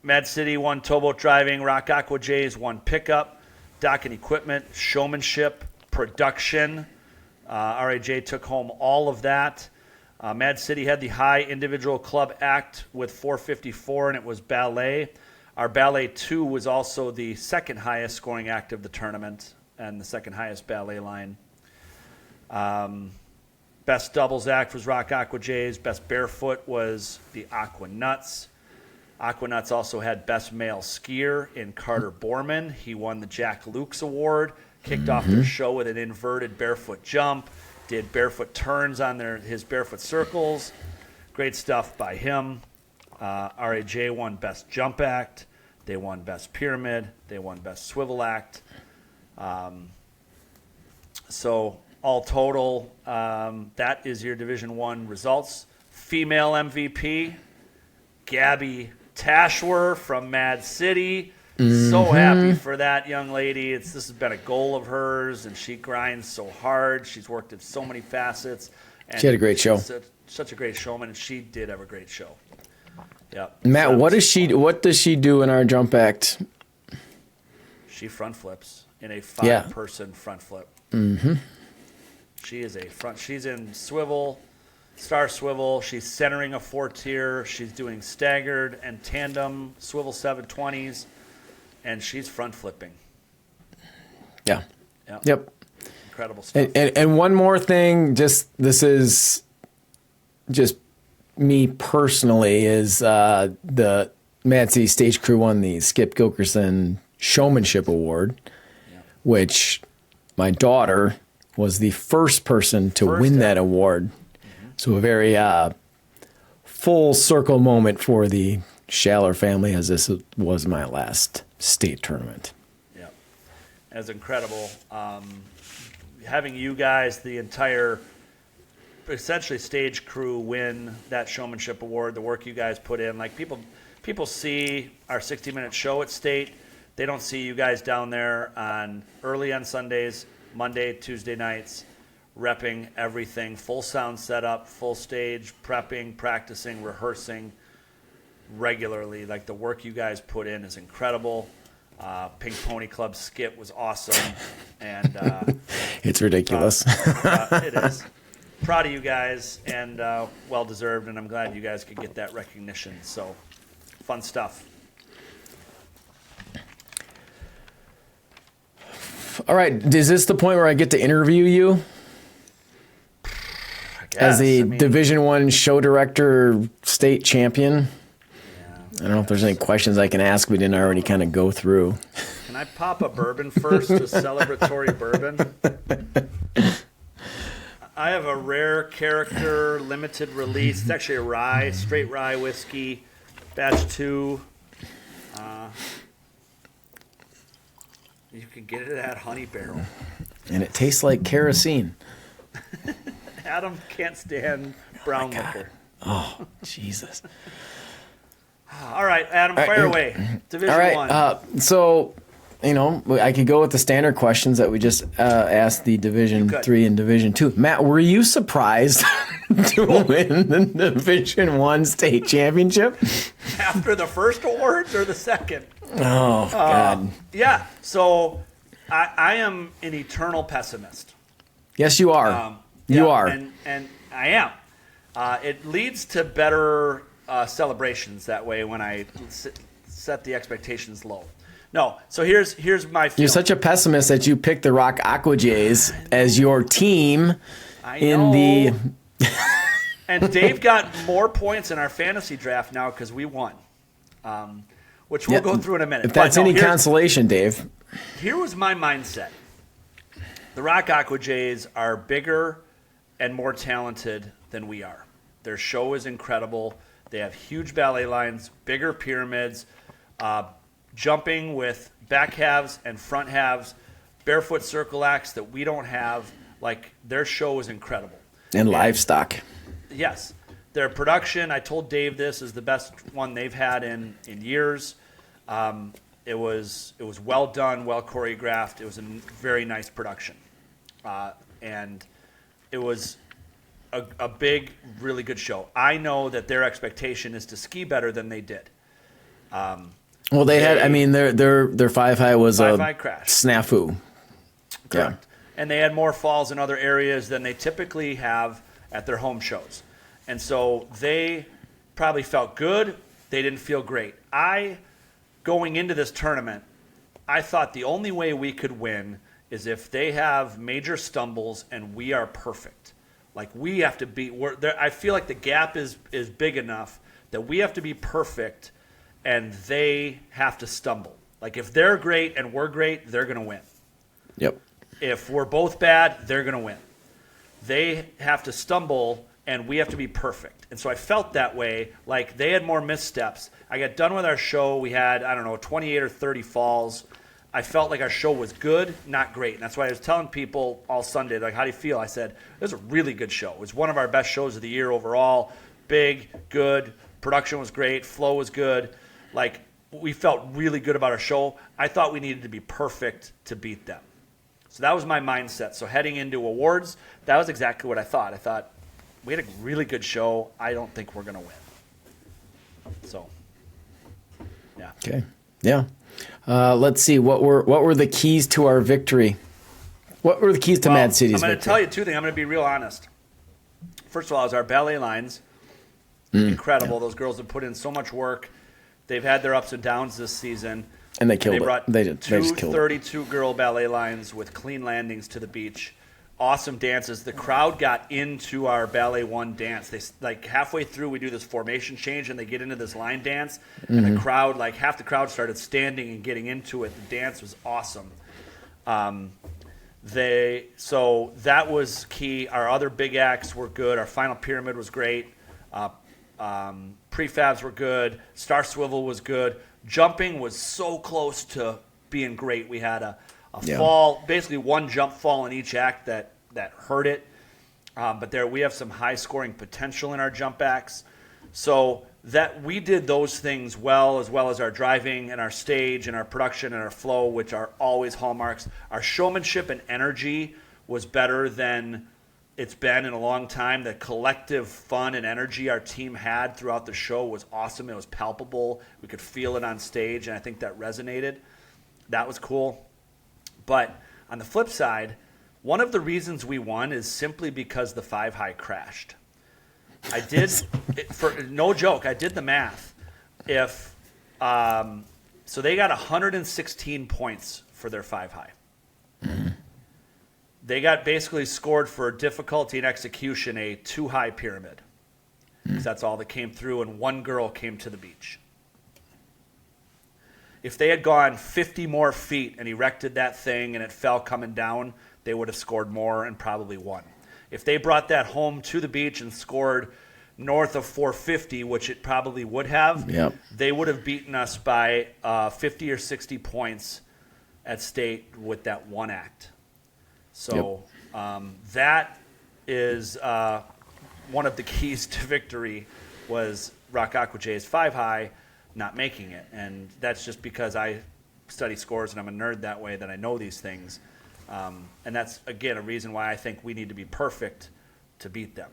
Mad City won towboat driving. Rock Aqua Jays won pickup, dock and equipment, showmanship, production. RAJ took home all of that. Mad City had the high individual club act with 454, and it was ballet. Our ballet 2 was also the second highest scoring act of the tournament and the second highest ballet line. Best doubles act was Rock Aqua Jays. Best barefoot was the Aquanuts. Aquanuts also had best male skier in Carter Borman. He won the Jack Lukes Award, kicked off their show with an inverted barefoot jump, did barefoot turns on his barefoot circles. Great stuff by him. RAJ won best jump act. They won best pyramid. They won best swivel act. So all total, that is your Division I results. Female MVP, Gabby Tashwer from Mad City. So happy for that young lady. This has been a goal of hers, and she grinds so hard. She's worked at so many facets. And She had a great show. Such a great showman, and she did have a great show. Yep. Matt, So what does she do in our jump act? She front flips in a 5-person front flip. Mm-hmm. She is she's in swivel, star swivel. She's centering a 4-tier. She's doing staggered and tandem swivel 720s, and she's front flipping. Yeah. Yep. Incredible stuff. And one more thing, this is just me personally, is the Mad City Stage Crew won the Skip Gilkerson Showmanship Award, which my daughter was the first person to win that award. So a very full circle moment for the Schaller family, as this was my last state tournament. Yeah, it was incredible. Having you guys, the entire essentially stage crew, win that Showmanship Award, the work you guys put in. Like people see our 60-minute show at state. They don't see you guys down there early on Sundays, Monday, Tuesday nights, repping everything, full sound setup, full stage, prepping, practicing, rehearsing regularly. Like the work you guys put in is incredible. Pink Pony Club skit was awesome, and It's ridiculous. it is. Proud of you guys, and well deserved, and I'm glad you guys could get that recognition. So, fun stuff. All right, is this the point where I get to interview you as the Division I show director state champion? I don't know if there's any questions I can ask we didn't already kind of go through. Can I pop a bourbon first, a celebratory bourbon? I have a rare character, limited release. It's actually a rye, straight rye whiskey, batch 2. You can get it at Honey Barrel. And it tastes like kerosene. Adam can't stand brown liquor. Oh, Jesus. All right, Adam, fire away. Division All right, 1. so, I could go with the standard questions that we just asked the Division 3 and Division 2. Matt, were you surprised to win the Division 1 state championship? After the first awards or the second? Oh, God. Yeah, so I am an eternal pessimist. Yes, you are. You are. And I am. It leads to better celebrations that way when I set the expectations low. No, so here's my feeling. You're such a pessimist that you picked the Rock Aqua Jays as your team in the... And Dave got more points in our fantasy draft now because we won, which we'll go through in a minute. If that's any consolation, Dave. Here was my mindset. The Rock Aqua Jays are bigger and more talented than we are. Their show is incredible. They have huge ballet lines, bigger pyramids, jumping with back halves and front halves, barefoot circle acts that we don't have. Like, their show is incredible. And livestock. Yes. Their production, I told Dave this, is the best one they've had in years. It was well done, well choreographed. It was a very nice production. And it was a big, really good show. I know that their expectation is to ski better than they did. Well, they had. I mean, their five high was a crash. Snafu. Correct. Yeah. And they had more falls in other areas than they typically have at their home shows, and so they probably felt good. They didn't feel great. Going into this tournament, I thought the only way we could win is if they have major stumbles and we are perfect. Like, we have to be. I feel like the gap is big enough that we have to be perfect, and they have to stumble. Like, if they're great and we're great, they're going to win. Yep. If we're both bad, they're going to win. They have to stumble, and we have to be perfect. And so I felt that way. Like, they had more missteps. I got done with our show. We had, 28 or 30 falls. I felt like our show was good, not great. And that's why I was telling people all Sunday, like, how do you feel? I said, it was a really good show. It was one of our best shows of the year overall. Big, good. Production was great. Flow was good. like we felt really good about our show. I thought we needed to be perfect to beat them. So that was my mindset. So heading into awards, that was exactly what I thought. I thought we had a really good show. I don't think we're going to win. So, yeah. Okay. Yeah. Let's see. What were the keys to our victory? What were the keys to Mad City's victory? I'm going to tell you two things. I'm going to be real honest. First of all, is our ballet lines. Incredible. Yeah. Those girls have put in so much work. They've had their ups and downs this season. And they killed it. They just killed 32 girl ballet lines with clean landings to the beach. Awesome dances. The crowd got into our ballet one dance. They like halfway through we do this formation change and they get into this line dance and the crowd, like half the crowd started standing and getting into it. The dance was awesome. So that was key. Our other big acts were good. Our final pyramid was great. Prefabs were good. Star Swivel was good. Jumping was so close to being great. We had a fall, basically one jump fall in each act that hurt it. But we have some high scoring potential in our jump acts. So that we did those things well as our driving and our stage and our production and our flow, which are always hallmarks. Our showmanship and energy was better than it's been in a long time. The collective fun and energy our team had throughout the show was awesome. It was palpable. We could feel it on stage, and I think that resonated. That was cool. But on the flip side, one of the reasons we won is simply because the 5-high crashed. I did, for no joke, I did the math. So they got 116 points for their 5-high. They got basically scored for difficulty and execution a 2-high pyramid. Because that's all that came through, and one girl came to the beach. If they had gone 50 more feet and erected that thing and it fell coming down, they would have scored more and probably won. If they brought that home to the beach and scored north of 450, which it probably would have, they would have beaten us by 50 or 60 points at state with that one act. So that is one of the keys to victory was Rock Aqua J's 5-high not making it. And that's just because I study scores and I'm a nerd that way that I know these things. And that's, again, a reason why I think we need to be perfect to beat them.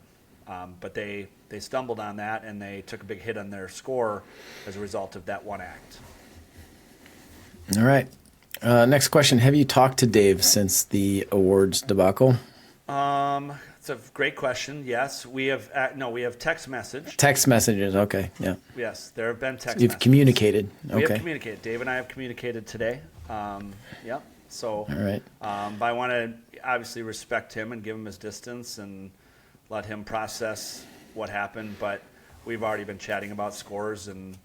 But they stumbled on that and they took a big hit on their score as a result of that one act. All right. Next question. Have you talked to Dave since the awards debacle? It's a great question. Yes, we have. We have text message. Text messages. Okay. Yeah. Yes, there have been text. You've communicated. Okay. We have communicated. Dave and I have communicated today. Yep. So. All right. But I want to obviously respect him and give him his distance and let him process what happened. But we've already been chatting about scores and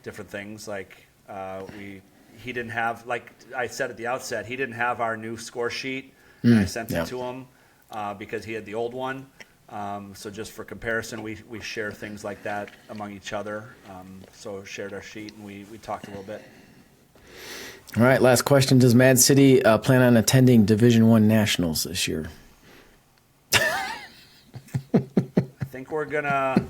different things. Like he didn't have, like I said at the outset, he didn't have our new score sheet. And I sent it to him because he had the old one. So just for comparison, we share things like that among each other. So shared our sheet and we talked a little bit. All right, last question. Does Mad City plan on attending Division I Nationals this year? I think we're going to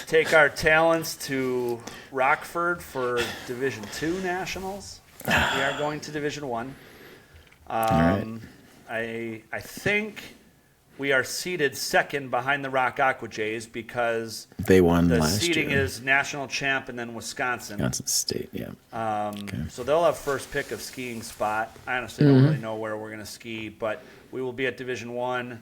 take our talents to Rockford for Division II Nationals. We are going to Division I. I think we are seated second behind the Rock Aqua Jays because they won the last seating year. is national champ and then Wisconsin. Wisconsin State, yeah. So they'll have first pick of skiing spot. I honestly don't really know where we're going to ski, but we will be at Division I.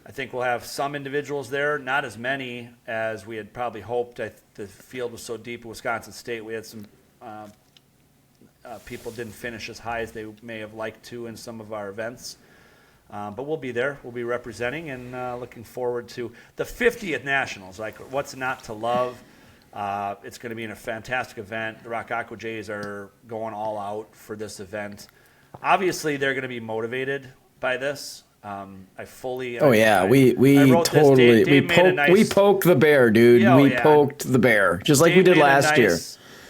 I think we'll have some individuals there, not as many as we had probably hoped. The field was so deep at Wisconsin State. We had some people didn't finish as high as they may have liked to in some of our events. But we'll be there. We'll be representing and looking forward to the 50th Nationals. Like, what's not to love? It's going to be a fantastic event. The Rock Aqua Jays are going all out for this event. Obviously, they're going to be motivated by this. I fully. Oh yeah, we totally we poked the bear, dude. Yeah, we poked the bear just like we did last year.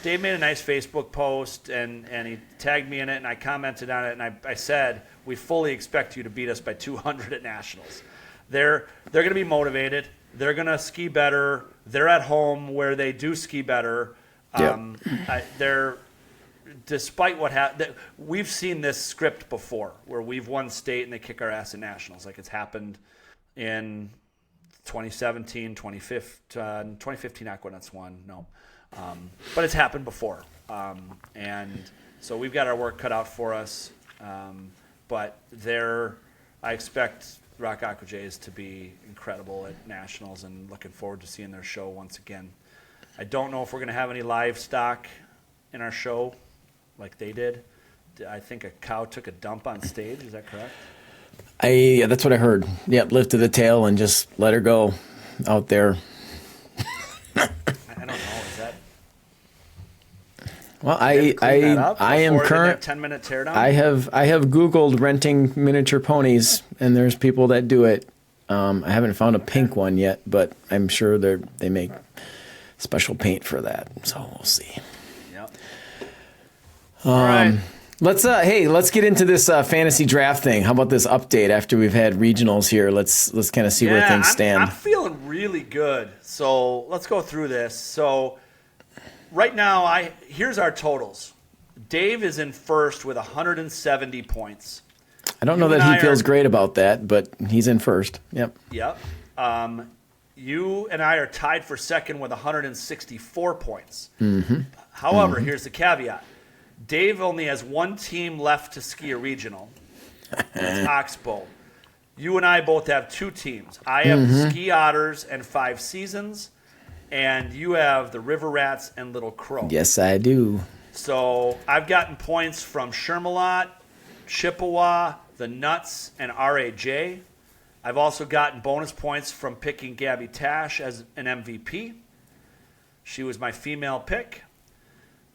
Dave made a nice Facebook post and he tagged me in it and I commented on it and I said we fully expect you to beat us by 200 at Nationals. They're going to be motivated. They're going to ski better. They're at home where they do ski better. They're despite what happened. We've seen this script before where we've won state and they kick our ass in nationals. Like it's happened in 2017, 2015 Aquanuts won. No. But it's happened before. And so we've got our work cut out for us. But I expect Rock Aqua Jays to be incredible at nationals and looking forward to seeing their show once again. I don't know if we're going to have any livestock in our show like they did. I think a cow took a dump on stage. Is that correct? Yeah, that's what I heard. Yep, lifted the tail and just let her go out there. I don't know. Is that? Well, I am current. 10-minute teardown. I have Googled renting miniature ponies, and there's people that do it. I haven't found a pink one yet, but I'm sure they make special paint for that. So we'll see. Yep. All right. Let's get into this fantasy draft thing. How about this update after we've had regionals here? Let's kind of see where things stand. I'm feeling really good. So let's go through this. So right now, here's our totals. Dave is in first with 170 points. I don't know that he feels great about that, but he's in first. Yep. Yep. You and I are tied for second with 164 points. Mm-hmm. However, here's the caveat. Dave only has one team left to ski a regional. It's Oxbow. You and I both have two teams. I have the Ski Otters and 5 Seasons, and you have the River Rats and Little Crow. Yes, I do. So I've gotten points from Shermalot, Chippewa, the Nuts, and RAJ. I've also gotten bonus points from picking Gabby Tash as an MVP. She was my female pick.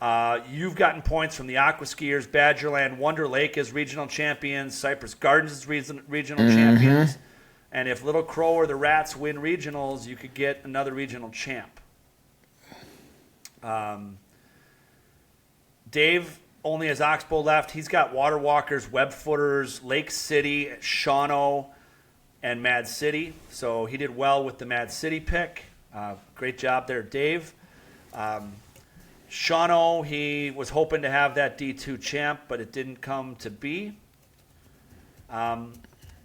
You've gotten points from the Aqua Skiers, Badgerland, Wonder Lake as regional champions, Cypress Gardens as regional champions. And if Little Crow or the Rats win regionals, you could get another regional champ. Dave only has Oxbow left. He's got Water Walkers, Web Footers, Lake City, Shawano, and Mad City. So he did well with the Mad City pick. Great job there, Dave. Shawano, he was hoping to have that D2 champ, but it didn't come to be.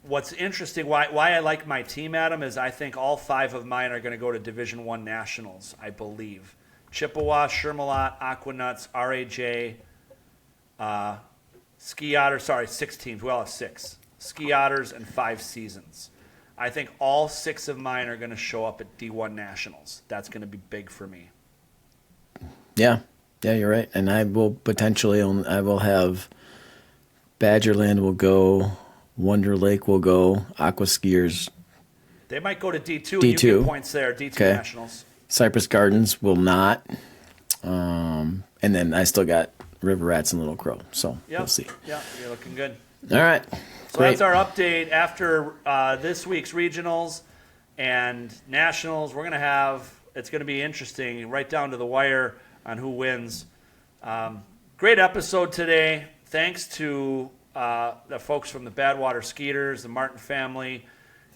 What's interesting, why I like my team, Adam, is I think all 5 of mine are going to go to Division I Nationals, I believe. Chippewa, Shermalot, Aquanuts, RAJ, Ski Otters, 6 teams. We all have 6. Ski Otters and 5 Seasons. I think all 6 of mine are going to show up at D1 Nationals. That's going to be big for me. Yeah, you're right. And I will I will have Badgerland will go, Wonder Lake will go, Aqua Skiers. They might go to D2. D2. You get points there, D2 Nationals. Cypress Gardens will not. And then I still got River Rats and Little Crow. So we'll see. Yeah, you're looking good. All right. So that's our update after this week's regionals and nationals. We're going to have, it's going to be interesting, right down to the wire on who wins. Great episode today. Thanks to the folks from the Badwater Ski-ters, the Martin family.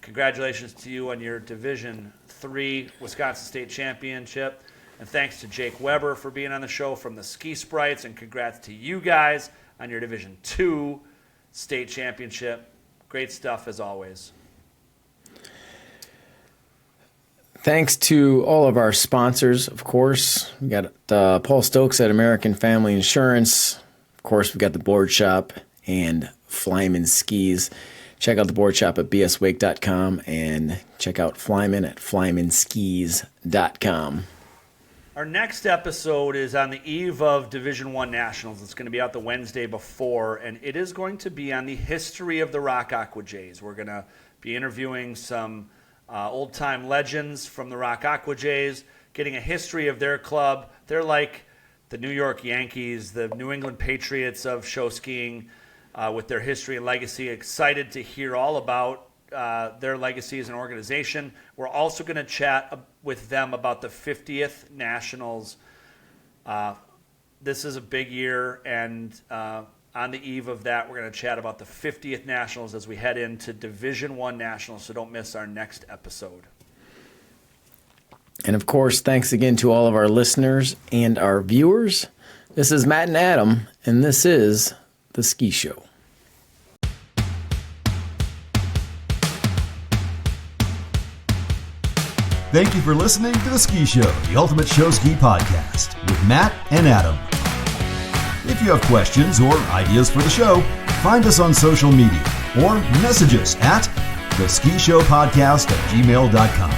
Congratulations to you on your Division III Wisconsin State Championship. And thanks to Jake Weber for being on the show from the Ski Sprites. And congrats to you guys on your Division II State Championship. Great stuff as always. Thanks to all of our sponsors, of course. We got Paul Stokes at American Family Insurance. Of course, we got the Board Shop and FlymanSkis. Check out the Board Shop at bswake.com and check out Flyman at FlymanSkis.com. Our next episode is on the eve of Division I Nationals. It's going to be out the Wednesday before, and it is going to be on the history of the Rock Aqua Jays. We're going to be interviewing some old-time legends from the Rock Aqua Jays, getting a history of their club. They're like the New York Yankees, the New England Patriots of show skiing, with their history and legacy. Excited to hear all about their legacy as an organization. We're also going to chat with them about the 50th Nationals. This is a big year, and on the eve of that, we're going to chat about the 50th Nationals as we head into Division I Nationals, so don't miss our next episode. And of course, thanks again to all of our listeners and our viewers. This is Matt and Adam, and this is The Ski Show. Thank you for listening to The Ski Show, the ultimate show ski podcast with Matt and Adam. If you have questions or ideas for the show, find us on social media or message us at theskishowpodcast@gmail.com.